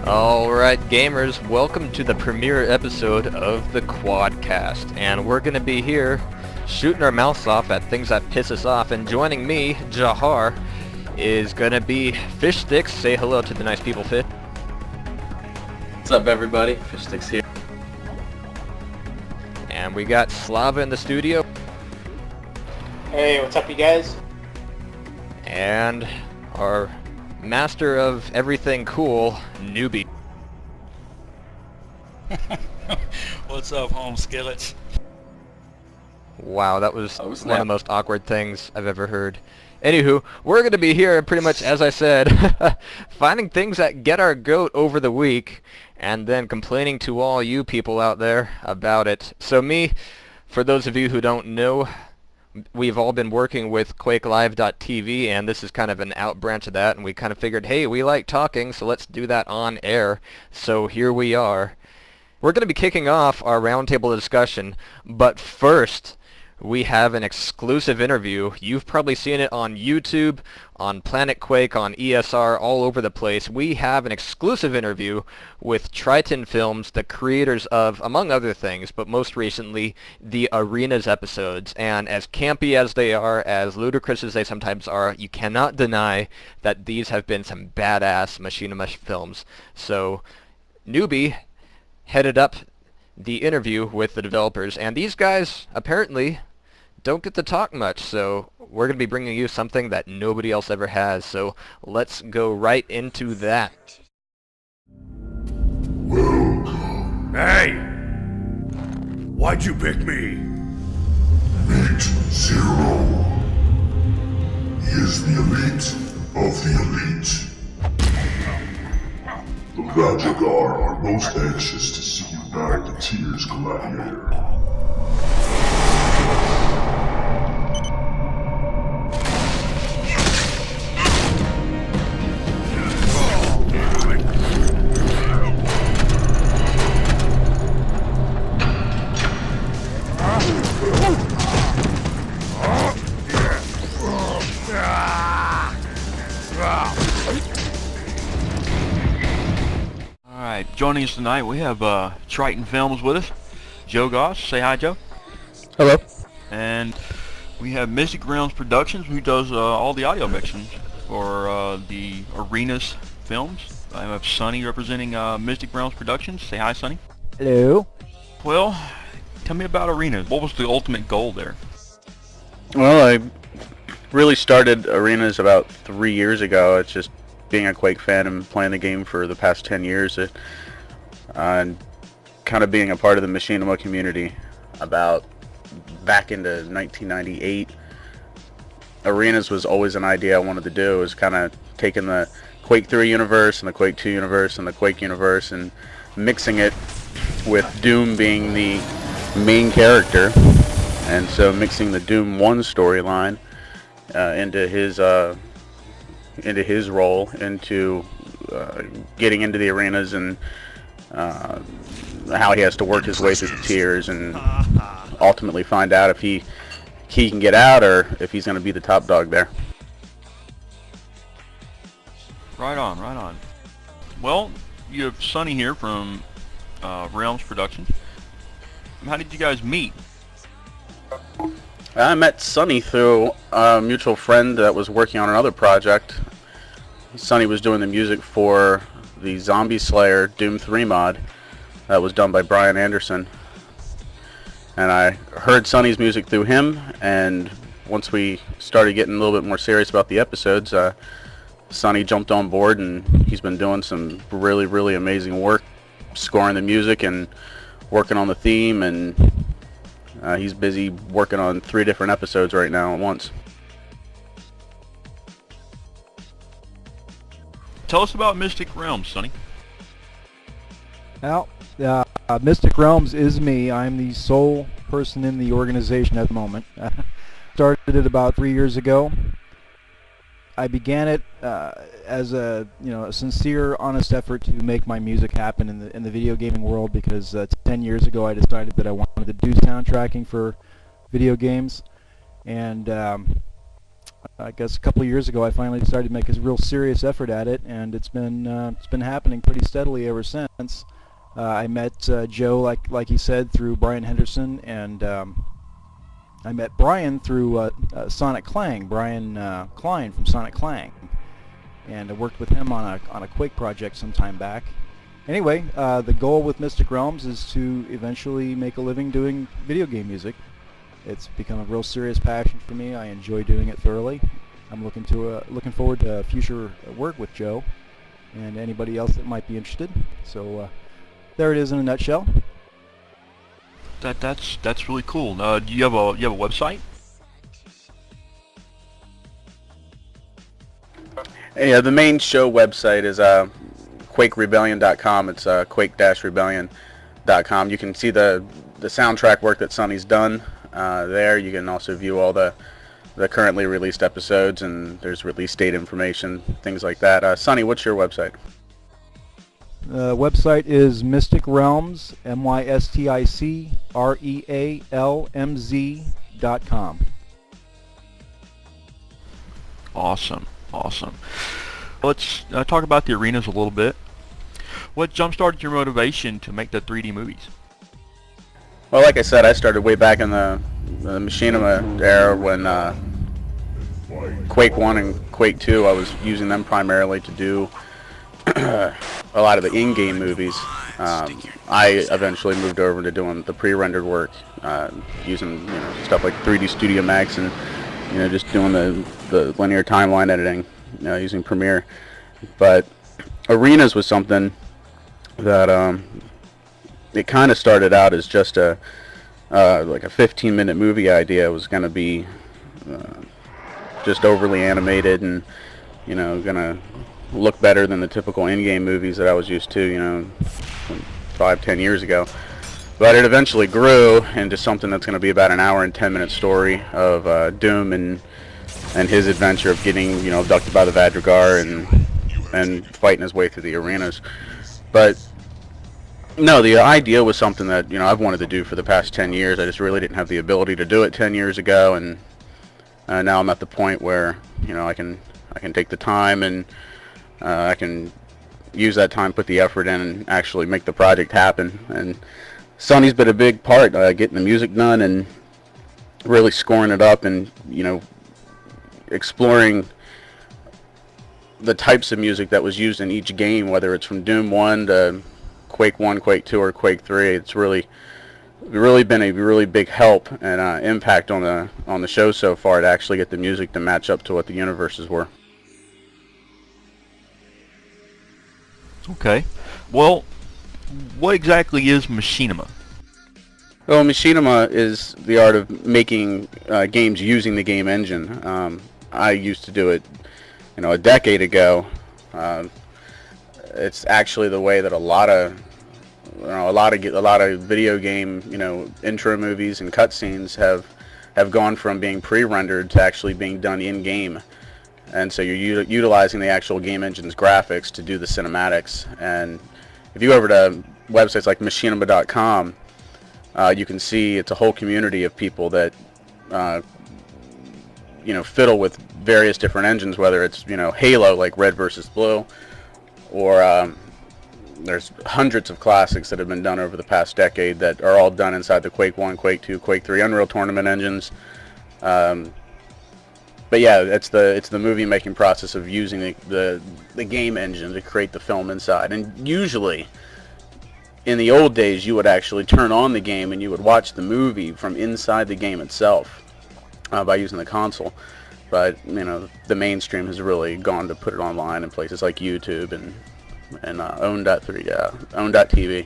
Alright gamers, welcome to the premiere episode of the QuadCast, and we're gonna be here shooting our mouths off at things that piss us off, and joining me, Jahar, is gonna be Fish Sticks. Say hello to the nice people, Fish. What's up everybody? Fish Sticks here. And we got Slava in the studio. Hey, what's up you guys? And our master of everything cool, Newbie. What's up, home skillets? Wow, that was Oh, one snap. of the most awkward things I've ever heard. Anywho, we're going to be here pretty much, as I said, finding things that get our goat over the week, and then complaining to all you people out there about it. So me, for those of you who don't know, we've all been working with QuakeLive.tv, and this is kind of an out branch of that, and we kind of figured, hey, we like talking, so let's do that on air. So here we are. We're going to be kicking off our roundtable discussion, but first, we have an exclusive interview. You've probably seen it on YouTube, on Planet Quake, on ESR, all over the place. We have an exclusive interview with Tritin Films, the creators of, among other things, but most recently, the Arenas episodes. And as campy as they are, as ludicrous as they sometimes are, you cannot deny that these have been some badass machinima films. So, Newbie headed up the interview with the developers, and these guys apparently don't get to talk much, so we're going to be bringing you something that nobody else ever has, so let's go right into that. Hey! Why'd you pick me? Meet Zero. He is the elite of the elite. The Vajagar are most anxious to see you back to Tears Gladiator. Alright, joining us tonight we have Tritin Films with us. Joe Goss, say hi Joe. Hello. And we have Realmz Productions, who does all the audio mixing for the Arenas films. I have Sonny representing Realmz Productions. Say hi Sonny. Hello. Well, tell me about Arenas. What was the ultimate goal there? Well, I really started Arenas about 3 years ago. It's just being a Quake fan and playing the game for the past 10 years, and kind of being a part of the machinima community about back into 1998. Arenas was always an idea I wanted to do. It was kind of taking the Quake 3 universe and the Quake 2 universe and the Quake universe and mixing it with Doom being the main character, and so mixing the Doom 1 storyline into his role, into getting into the arenas, and how he has to work his way through the tiers and ultimately find out if he can get out or if he's going to be the top dog there. Right on, right on. Well, you have Sonny here from Realmz Productions. How did you guys meet? I met Sonny through a mutual friend that was working on another project. Sonny was doing the music for the Zombie Slayer Doom 3 mod that was done by Brian Anderson. And I heard Sonny's music through him, and once we started getting a little bit more serious about the episodes, Sonny jumped on board, and he's been doing some really, really amazing work scoring the music and working on the theme, and he's busy working on 3 different episodes right now at once. Tell us about Realmz, Sonny. Well, Realmz is me. I'm the sole person in the organization at the moment. Started it about 3 years ago. I began it as a sincere, honest effort to make my music happen in the video gaming world, because 10 years ago I decided that I wanted to do soundtracking for video games, and I guess a couple of years ago I finally decided to make a real serious effort at it, and it's been happening pretty steadily ever since. I met Joe, like he said, through Brian Henderson, and I met Brian through Sonic Clang, Brian Klein from Sonic Clang, and I worked with him on a Quake project some time back. Anyway, the goal with Mystic Realmz is to eventually make a living doing video game music. It's become a real serious passion for me. I enjoy doing it thoroughly. I'm looking forward to future work with Joe and anybody else that might be interested. So there it is in a nutshell. That's really cool. Do you have a website? Yeah, the main show website is QuakeRebellion.com. It's Quake-Rebellion.com. You can see the soundtrack work that Sonny's done there. You can also view all the currently released episodes, and there's release date information, things like that. Sonny, what's your website? The website is Mystic Realmz, MysticRealmz.com. Awesome. Let's talk about the arenas a little bit. What jump-started your motivation to make the 3D movies? Well, like I said, I started way back in the Machinima era when Quake 1 and Quake 2, I was using them primarily to do a lot of the in-game movies. I eventually moved over to doing the pre-rendered work, using stuff like 3D Studio Max and just doing the linear timeline editing using Premiere. But arenas was something that it kind of started out as just like a 15-minute movie idea. It was going to be just overly animated and going to look better than the typical in-game movies that I was used to 5-10 years ago. But it eventually grew into something that's going to be about an hour and 10-minute story of Doom and his adventure of getting abducted by the Vadrigar and fighting his way through the arenas. But no, the idea was something that I've wanted to do for the past 10 years. I just really didn't have the ability to do it 10 years ago, and now I'm at the point where I can take the time and I can use that time, put the effort in, and actually make the project happen. And Sonny's been a big part, getting the music done and really scoring it up, and exploring the types of music that was used in each game, whether it's from Doom 1 to Quake 1, Quake 2, or Quake 3. It's really been a really big help and impact on the show so far to actually get the music to match up to what the universes were. Okay. Well, what exactly is machinima? Well, machinima is the art of making games using the game engine. I used to do it, a decade ago. It's actually the way that a lot of video game, intro movies and cutscenes have gone from being pre-rendered to actually being done in game. And so you're utilizing the actual game engine's graphics to do the cinematics. And if you go over to websites like machinima.com, you can see it's a whole community of people that fiddle with various different engines, whether it's Halo, like Red versus Blue, or there's hundreds of classics that have been done over the past decade that are all done inside the Quake 1, Quake 2, Quake 3 Unreal Tournament engines. But yeah, it's the movie making process of using the game engine to create the film inside. And usually, in the old days, you would actually turn on the game and you would watch the movie from inside the game itself by using the console. But the mainstream has really gone to put it online in places like YouTube and own.3, own.tv.